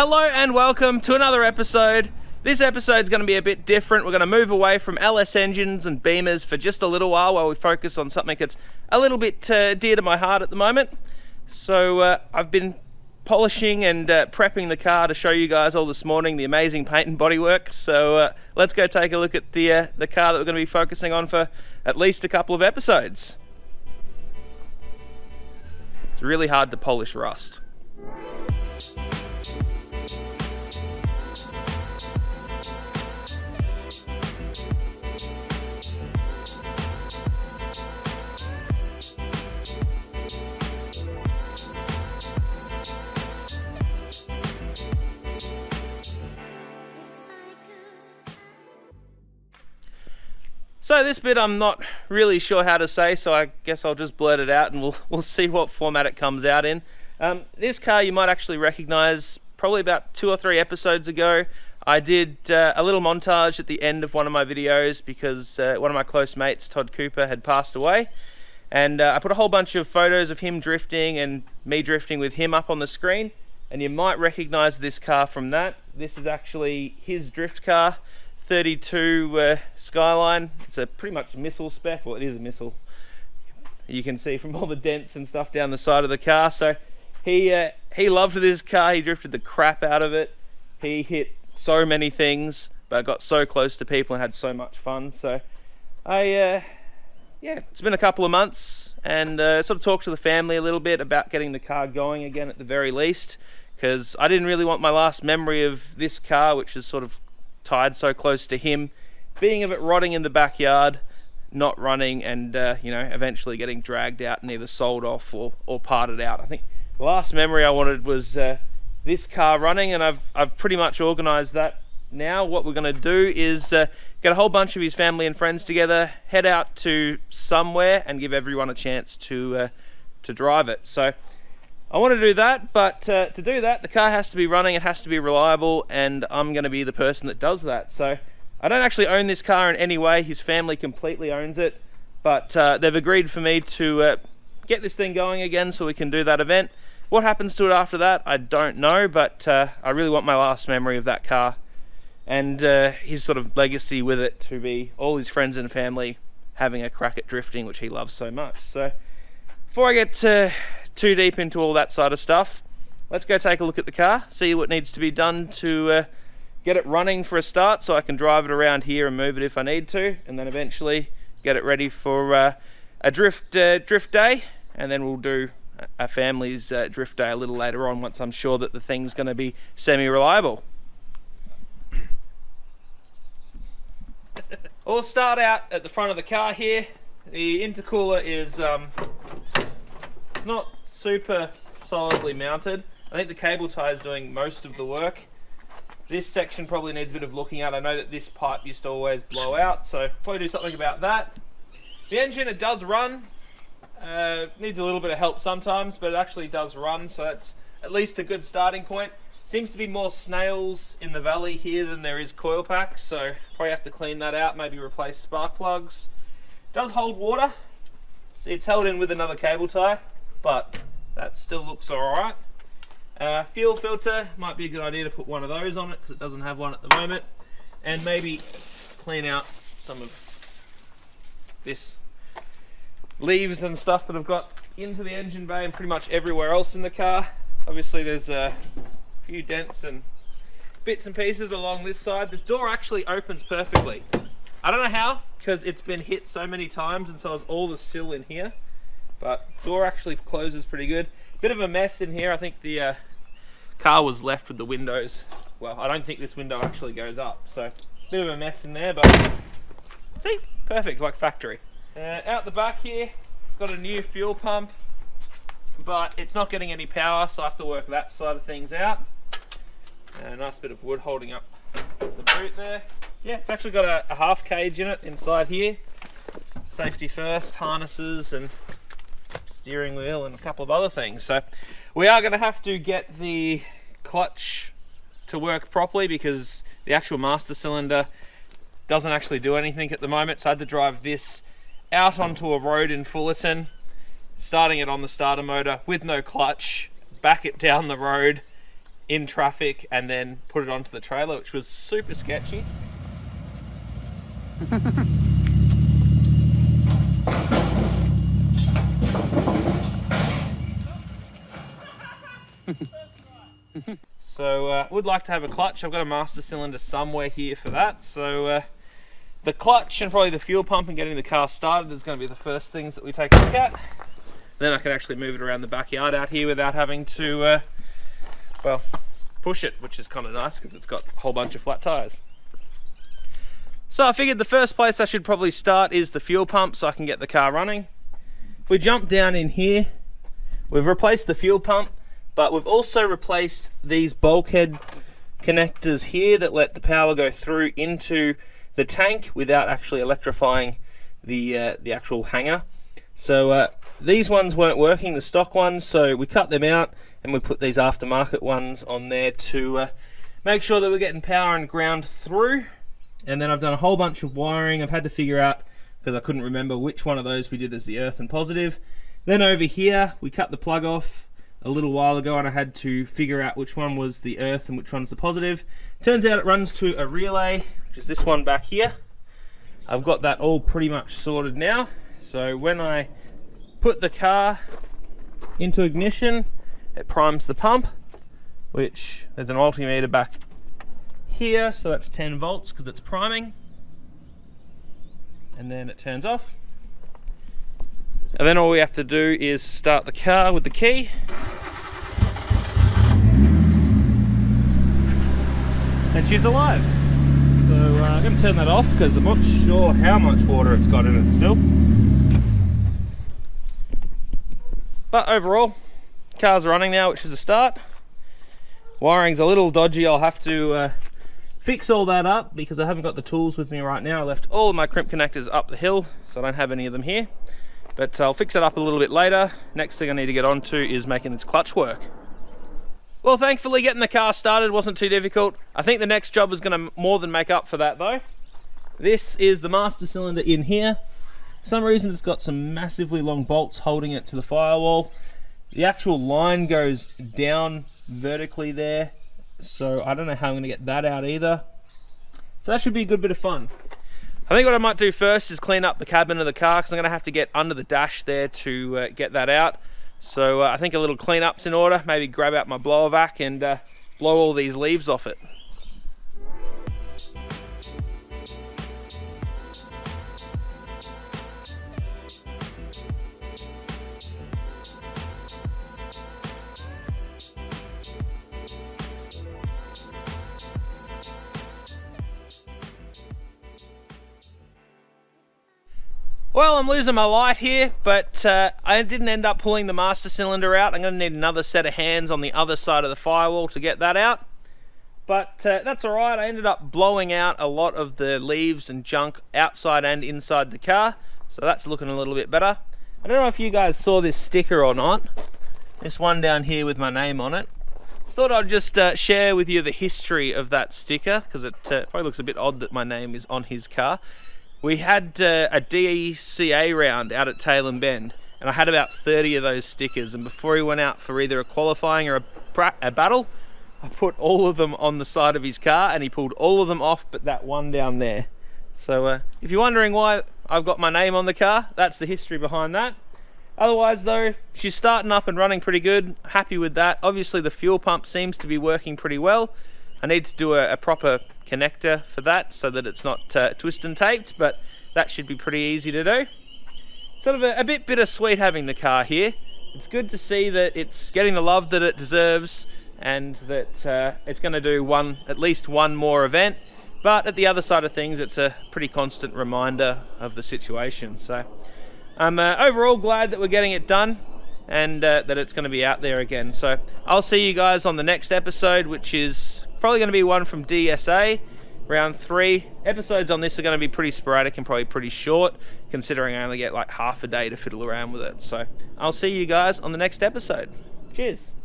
Hello and welcome to another episode. This episode's going to be a bit different. We're going to move away from LS engines and Beamers for just a little while we focus on something that's a little bit dear to my heart at the moment. So I've been polishing and prepping the car to show you guys all this morning the amazing paint and bodywork. So let's go take a look at the car that we're going to be focusing on for at least a couple of episodes. It's really hard to polish rust. So this bit I'm not really sure how to say, so I guess I'll just blurt it out and we'll see what format it comes out in. This car you might actually recognize. Probably about 2 or 3 episodes ago I did a little montage at the end of one of my videos because one of my close mates, Todd Cooper, had passed away, and I put a whole bunch of photos of him drifting and me drifting with him up on the screen, and you might recognize this car from that. This is actually his drift car, R32 Skyline. It's a pretty much Missile spec. Well, it is a Missile. You can see from all the dents and stuff down the side of the car. So he loved this car. He drifted the crap out of it. He hit so many things, but got so close to people and had so much fun. So yeah, it's been a couple of months, and sort of talked to the family a little bit about getting the car going again at the very least, because I didn't really want my last memory of this car, which is sort of tied so close to him, being of it rotting in the backyard, not running, and eventually getting dragged out and either sold off or parted out. I think the last memory I wanted was this car running, and I've pretty much organized that now. What we're going to do is get a whole bunch of his family and friends together, head out to somewhere and give everyone a chance to drive it. So I want to do that, but to do that, the car has to be running, it has to be reliable, and I'm going to be the person that does that. So I don't actually own this car in any way. His family completely owns it, but they've agreed for me to get this thing going again so we can do that event. What happens to it after that, I don't know, but I really want my last memory of that car and his sort of legacy with it to be all his friends and family having a crack at drifting, which he loves so much. So before I get too deep into all that side of stuff, let's go take a look at the car, see what needs to be done to get it running for a start so I can drive it around here and move it if I need to, and then eventually get it ready for a drift day, and then we'll do a family's drift day a little later on once I'm sure that the thing's going to be semi-reliable. We'll start out at the front of the car here. The intercooler is it's not super solidly mounted. I think the cable tie is doing most of the work. This section probably needs a bit of looking at. I know that this pipe used to always blow out, so probably do something about that. The engine, it does run. Needs a little bit of help sometimes, but it actually does run, so that's at least a good starting point. Seems to be more snails in the valley here than there is coil packs, so probably have to clean that out, maybe replace spark plugs. Does hold water. It's held in with another cable tie, but that still looks alright. Fuel filter, might be a good idea to put one of those on it because it doesn't have one at the moment. And maybe clean out some of this leaves and stuff that I've got into the engine bay and pretty much everywhere else in the car. Obviously there's a few dents and bits and pieces along this side. This door actually opens perfectly. I don't know how, because it's been hit so many times and so is all the sill in here. But door actually closes pretty good. Bit of a mess in here. I think the car was left with the windows. Well, I don't think this window actually goes up, so bit of a mess in there, but see, perfect, like factory. Out the back here, it's got a new fuel pump, but it's not getting any power, so I have to work that side of things out. A nice bit of wood holding up the boot there. Yeah, it's actually got a half cage in it inside here. Safety first, harnesses and steering wheel and a couple of other things. So we are going to have to get the clutch to work properly because the actual master cylinder doesn't actually do anything at the moment. So I had to drive this out onto a road in Fullerton, starting it on the starter motor with no clutch, back it down the road in traffic and then put it onto the trailer, which was super sketchy. So would like to have a clutch. I've got a master cylinder somewhere here for that. So the clutch and probably the fuel pump and getting the car started is going to be the first things that we take a look at. Then I can actually move it around the backyard out here without having to, well, push it, which is kind of nice because it's got a whole bunch of flat tires. So I figured the first place I should probably start is the fuel pump so I can get the car running. If we jump down in here, we've replaced the fuel pump, but we've also replaced these bulkhead connectors here that let the power go through into the tank without actually electrifying the actual hanger. So these ones weren't working, the stock ones, so we cut them out and we put these aftermarket ones on there to make sure that we're getting power and ground through. And then I've done a whole bunch of wiring. I've had to figure out, because I couldn't remember which one of those we did as the earth and positive. Then over here, we cut the plug off a little while ago and I had to figure out which one was the earth and which one's the positive. Turns out it runs to a relay, which is this one back here. I've got that all pretty much sorted now. So when I put the car into ignition, it primes the pump, which there's an altimeter back here, so that's 10 volts because it's priming. And then it turns off. And then all we have to do is start the car with the key. And she's alive. So I'm going to turn that off because I'm not sure how much water it's got in it still. But overall, car's running now, which is a start. Wiring's a little dodgy. I'll have to fix all that up because I haven't got the tools with me right now. I left all of my crimp connectors up the hill, so I don't have any of them here. But I'll fix it up a little bit later. Next thing I need to get on to is making this clutch work. Well, thankfully getting the car started wasn't too difficult. I think the next job is going to more than make up for that though. This is the master cylinder in here. For some reason it's got some massively long bolts holding it to the firewall. The actual line goes down vertically there, so I don't know how I'm going to get that out either. So that should be a good bit of fun. I think what I might do first is clean up the cabin of the car because I'm going to have to get under the dash there to get that out. So I think a little cleanup's in order. Maybe grab out my blower vac and blow all these leaves off it. Well, I'm losing my light here, but I didn't end up pulling the master cylinder out. I'm going to need another set of hands on the other side of the firewall to get that out. But that's alright. I ended up blowing out a lot of the leaves and junk outside and inside the car. So that's looking a little bit better. I don't know if you guys saw this sticker or not. This one down here with my name on it. Thought I'd just share with you the history of that sticker, because it probably looks a bit odd that my name is on his car. We had a DCA round out at Tailem Bend, and I had about 30 of those stickers, and before he went out for either a qualifying or a battle, I put all of them on the side of his car and he pulled all of them off but that one down there. So if you're wondering why I've got my name on the car, that's the history behind that. Otherwise though, she's starting up and running pretty good. Happy with that. Obviously the fuel pump seems to be working pretty well. I need to do a proper connector for that so that it's not twist and taped, but that should be pretty easy to do. Sort of a bit bittersweet having the car here. It's good to see that it's getting the love that it deserves and that it's going to do at least one more event, but at the other side of things it's a pretty constant reminder of the situation. So I'm overall glad that we're getting it done and that it's going to be out there again. So I'll see you guys on the next episode, which is probably going to be one from DSA, round 3. Episodes on this are going to be pretty sporadic and probably pretty short, considering I only get like half a day to fiddle around with it. So I'll see you guys on the next episode. Cheers.